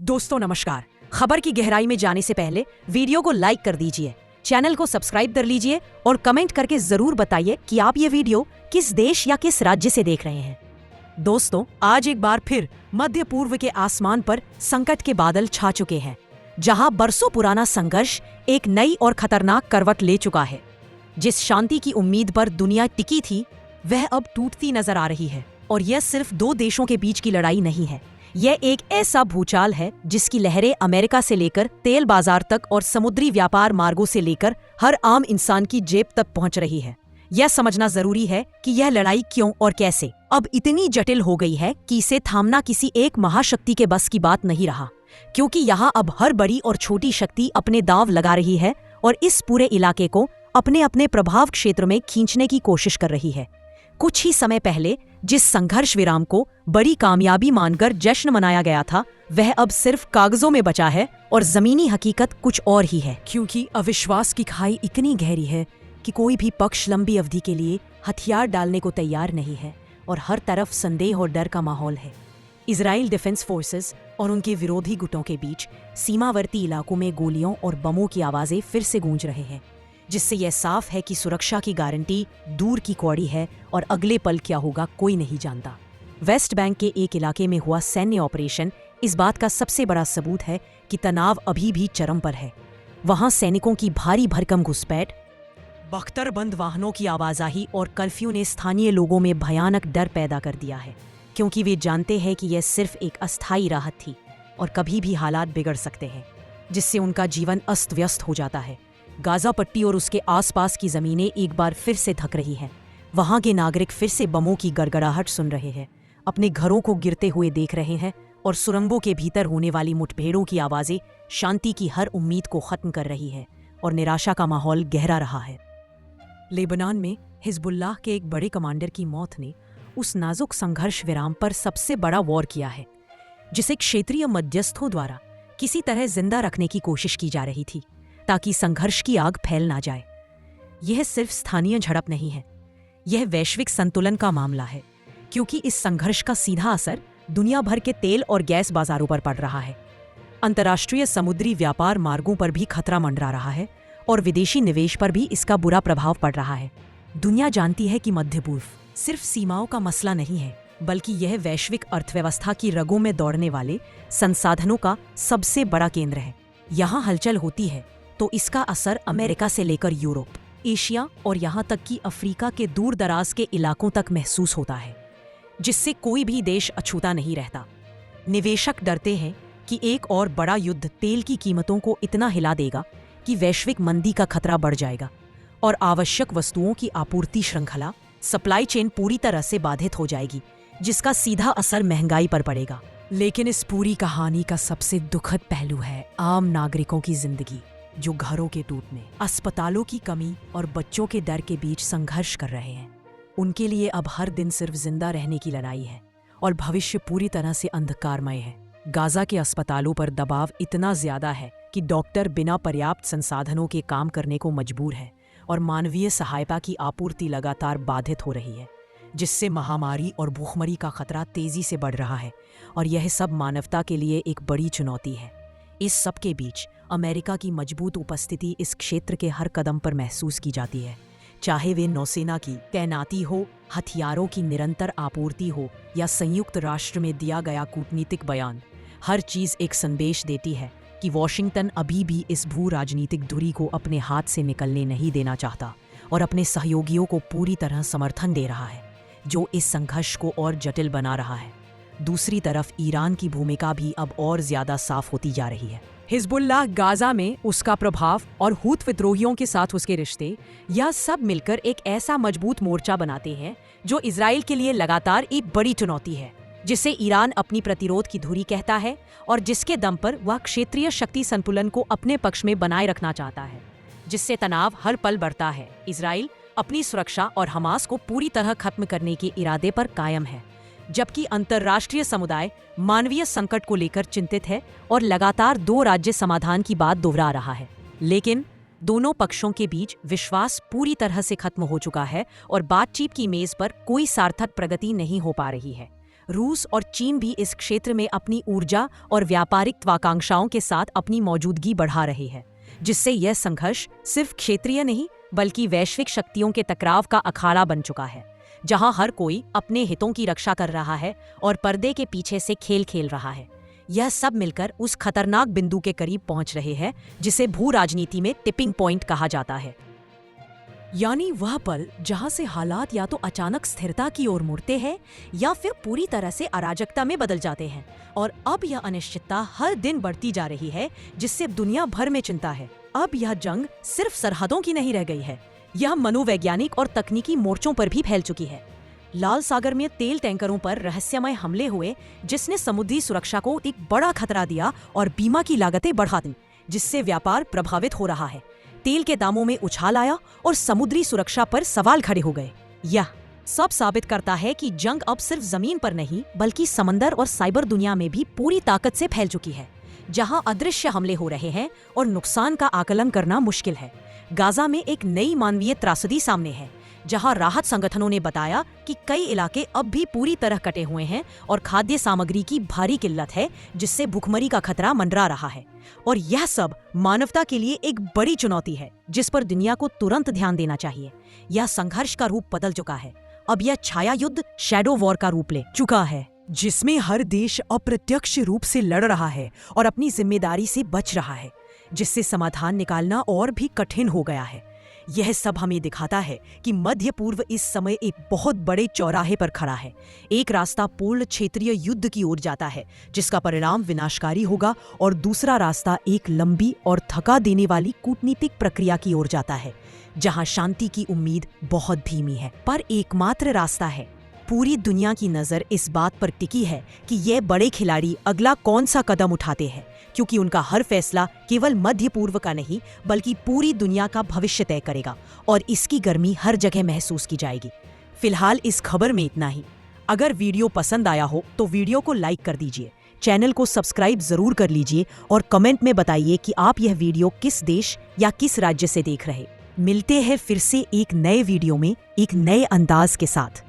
दोस्तों नमस्कार। खबर की गहराई में जाने से पहले वीडियो को लाइक कर दीजिए, चैनल को सब्सक्राइब कर लीजिए और कमेंट करके जरूर बताइए कि आप ये वीडियो किस देश या किस राज्य से देख रहे हैं। दोस्तों, आज एक बार फिर मध्य पूर्व के आसमान पर संकट के बादल छा चुके हैं, जहां बरसों पुराना संघर्ष एक नई और खतरनाक करवट ले चुका है। जिस शांति की उम्मीद पर दुनिया टिकी थी, वह अब टूटती नजर आ रही है। और यह सिर्फ दो देशों के बीच की लड़ाई नहीं है, यह एक ऐसा भूचाल है जिसकी लहरें अमेरिका से लेकर तेल बाजार तक और समुद्री व्यापार मार्गों से लेकर हर आम इंसान की जेब तक पहुंच रही है। यह समझना जरूरी है कि यह लड़ाई क्यों और कैसे अब इतनी जटिल हो गई है कि इसे थामना किसी एक महाशक्ति के बस की बात नहीं रहा, क्योंकि यहाँ अब हर बड़ी और छोटी शक्ति अपने दांव लगा रही है और इस पूरे इलाके को अपने अपने प्रभाव क्षेत्र में खींचने की कोशिश कर रही है। कुछ ही समय पहले जिस संघर्ष विराम को बड़ी कामयाबी मानकर जश्न मनाया गया था, वह अब सिर्फ कागजों में बचा है और जमीनी हकीकत कुछ और ही है। क्योंकि अविश्वास की खाई इतनी गहरी है कि कोई भी पक्ष लंबी अवधि के लिए हथियार डालने को तैयार नहीं है और हर तरफ संदेह और डर का माहौल है। इजराइल डिफेंस फोर्सेस और उनके विरोधी गुटों के बीच सीमावर्ती इलाकों में गोलियों और बमों की आवाजें फिर से गूंज रहे हैं, जिससे यह साफ है कि सुरक्षा की गारंटी दूर की कौड़ी है और अगले पल क्या होगा कोई नहीं जानता। वेस्ट बैंक के एक इलाके में हुआ सैन्य ऑपरेशन इस बात का सबसे बड़ा सबूत है कि तनाव अभी भी चरम पर है। वहां सैनिकों की भारी भरकम घुसपैठ, बख्तरबंद वाहनों की आवाजाही और कर्फ्यू ने स्थानीय लोगों में भयानक डर पैदा कर दिया है, क्योंकि वे जानते हैं कि यह सिर्फ एक अस्थायी राहत थी और कभी भी हालात बिगड़ सकते हैं, जिससे उनका जीवन अस्त व्यस्त हो जाता है। गाजा पट्टी और उसके आसपास की जमीनें एक बार फिर से थक रही हैं। वहां के नागरिक फिर से बमों की गड़गड़ाहट सुन रहे हैं, अपने घरों को गिरते हुए देख रहे हैं और सुरंगों के भीतर होने वाली मुठभेड़ों की आवाजें शांति की हर उम्मीद को खत्म कर रही है और निराशा का माहौल गहरा रहा है। लेबनान में हिजबुल्लाह के एक बड़े कमांडर की मौत ने उस नाजुक संघर्ष विराम पर सबसे बड़ा वॉर किया है, जिसे क्षेत्रीय मध्यस्थों द्वारा किसी तरह जिंदा रखने की कोशिश की जा रही थी, ताकि संघर्ष की आग फैल ना जाए। यह सिर्फ स्थानीय झड़प नहीं है, यह वैश्विक संतुलन का मामला है, क्योंकि इस संघर्ष का सीधा असर दुनिया भर के तेल और गैस बाजारों पर पड़ रहा है। अंतर्राष्ट्रीय समुद्री व्यापार मार्गों पर भी खतरा मंडरा रहा है और विदेशी निवेश पर भी इसका बुरा प्रभाव पड़ रहा है। दुनिया जानती है कि मध्य पूर्व सिर्फ सीमाओं का मसला नहीं है, बल्कि यह वैश्विक अर्थव्यवस्था की रगों में दौड़ने वाले संसाधनों का सबसे बड़ा केंद्र है। यहाँ हलचल होती है तो इसका असर अमेरिका से लेकर यूरोप, एशिया और यहाँ तक कि अफ्रीका के दूर दराज के इलाकों तक महसूस होता है, जिससे कोई भी देश अछूता नहीं रहता। निवेशक डरते हैं कि एक और बड़ा युद्ध तेल की कीमतों को इतना हिला देगा कि वैश्विक मंदी का खतरा बढ़ जाएगा और आवश्यक वस्तुओं की आपूर्ति श्रृंखला सप्लाई चेन पूरी तरह से बाधित हो जाएगी, जिसका सीधा असर महंगाई पर पड़ेगा। लेकिन इस पूरी कहानी का सबसे दुखद पहलू है आम नागरिकों की जिंदगी, जो घरों के टूटने, अस्पतालों की कमी और बच्चों के डर के बीच संघर्ष कर रहे हैं। उनके लिए अब हर दिन सिर्फ जिंदा रहने की लड़ाई है और भविष्य पूरी तरह से अंधकारमय है। गाजा के अस्पतालों पर दबाव इतना ज्यादा है कि डॉक्टर बिना पर्याप्त संसाधनों के काम करने को मजबूर है और मानवीय सहायता की आपूर्ति लगातार बाधित हो रही है, जिससे महामारी और भूखमरी का खतरा तेजी से बढ़ रहा है और यह सब मानवता के लिए एक बड़ी चुनौती है। इस सब के बीच अमेरिका की मजबूत उपस्थिति इस क्षेत्र के हर कदम पर महसूस की जाती है, चाहे वे नौसेना की तैनाती हो, हथियारों की निरंतर आपूर्ति हो या संयुक्त राष्ट्र में दिया गया कूटनीतिक बयान। हर चीज एक संदेश देती है कि वॉशिंगटन अभी भी इस भू राजनीतिक धुरी को अपने हाथ से निकलने नहीं देना चाहता और अपने सहयोगियों को पूरी तरह समर्थन दे रहा है, जो इस संघर्ष को और जटिल बना रहा है। दूसरी तरफ ईरान की भूमिका भी अब और ज्यादा साफ होती जा रही है। हिजबुल्लाह, गाजा में उसका प्रभाव और हूथ विद्रोहियों के साथ उसके रिश्ते, यह सब मिलकर एक ऐसा मजबूत मोर्चा बनाते हैं जो इजराइल के लिए लगातार एक बड़ी चुनौती है, जिसे ईरान अपनी प्रतिरोध की धुरी कहता है और जिसके दम पर वह क्षेत्रीय शक्ति संतुलन को अपने पक्ष में बनाए रखना चाहता है, जिससे तनाव हर पल बढ़ता है। इजराइल अपनी सुरक्षा और हमास को पूरी तरह खत्म करने के इरादे पर कायम है, जबकि अंतर्राष्ट्रीय समुदाय मानवीय संकट को लेकर चिंतित है और लगातार दो राज्य समाधान की बात दोहरा रहा है। लेकिन दोनों पक्षों के बीच विश्वास पूरी तरह से खत्म हो चुका है और बातचीत की मेज पर कोई सार्थक प्रगति नहीं हो पा रही है। रूस और चीन भी इस क्षेत्र में अपनी ऊर्जा और व्यापारिक त्वाकांक्षाओं के साथ अपनी मौजूदगी बढ़ा रहे हैं, जिससे यह संघर्ष सिर्फ क्षेत्रीय नहीं बल्कि वैश्विक शक्तियों के टकराव का अखाड़ा बन चुका है, जहां हर कोई अपने हितों की रक्षा कर रहा है और पर्दे के पीछे से खेल खेल रहा है। यह सब मिलकर उस खतरनाक बिंदु के करीब पहुंच रहे हैं जिसे भू राजनीति में टिपिंग पॉइंट कहा जाता है, यानी वह पल जहां से हालात या तो अचानक स्थिरता की ओर मुड़ते हैं या फिर पूरी तरह से अराजकता में बदल जाते हैं। और अब यह अनिश्चितता हर दिन बढ़ती जा रही है, जिससे दुनिया भर में चिंता है। अब यह जंग सिर्फ सरहदों की नहीं रह गई है, यह मनोवैज्ञानिक और तकनीकी मोर्चों पर भी फैल चुकी है। लाल सागर में तेल टैंकरों पर रहस्यमय हमले हुए, जिसने समुद्री सुरक्षा को एक बड़ा खतरा दिया और बीमा की लागतें बढ़ा दी, जिससे व्यापार प्रभावित हो रहा है। तेल के दामों में उछाल आया और समुद्री सुरक्षा पर सवाल खड़े हो गए। यह सब साबित करता है कि जंग अब सिर्फ जमीन पर नहीं बल्कि समंदर और साइबर दुनिया में भी पूरी ताकत से फैल चुकी है, जहां अदृश्य हमले हो रहे हैं और नुकसान का आकलन करना मुश्किल है। गाजा में एक नई मानवीय त्रासदी सामने है, जहां राहत संगठनों ने बताया कि कई इलाके अब भी पूरी तरह कटे हुए हैं और खाद्य सामग्री की भारी किल्लत है, जिससे भुखमरी का खतरा मंडरा रहा है। और यह सब मानवता के लिए एक बड़ी चुनौती है, जिस पर दुनिया को तुरंत ध्यान देना चाहिए। यह संघर्ष का रूप बदल चुका है। अब यह छाया युद्ध, शैडो वॉर का रूप ले चुका है, जिसमें हर देश अप्रत्यक्ष रूप से लड़ रहा है और अपनी जिम्मेदारी से बच रहा है, जिससे समाधान निकालना और भी कठिन हो गया है। यह सब हमें दिखाता है कि मध्य पूर्व इस समय एक बहुत बड़े चौराहे पर खड़ा है। एक रास्ता पूर्ण क्षेत्रीय युद्ध की ओर जाता है, जिसका परिणाम विनाशकारी होगा, और दूसरा रास्ता एक लंबी और थका देने वाली कूटनीतिक प्रक्रिया की ओर जाता है, जहां शांति की उम्मीद बहुत धीमी है। पर एकमात्र रास्ता है। पूरी दुनिया की नजर इस बात पर टिकी है कि ये बड़े खिलाड़ी अगला कौन सा कदम उठाते हैं, क्योंकि उनका हर फैसला केवल मध्य पूर्व का नहीं बल्कि पूरी दुनिया का भविष्य तय करेगा, और इसकी गर्मी हर जगह महसूस की जाएगी। फिलहाल इस खबर में इतना ही। अगर वीडियो पसंद आया हो तो वीडियो को लाइक कर दीजिए, चैनल को सब्सक्राइब जरूर कर लीजिए और कमेंट में बताइए कि आप यह वीडियो किस देश या किस राज्य से देख रहे। मिलते हैं फिर से एक नए वीडियो में एक नए अंदाज के साथ।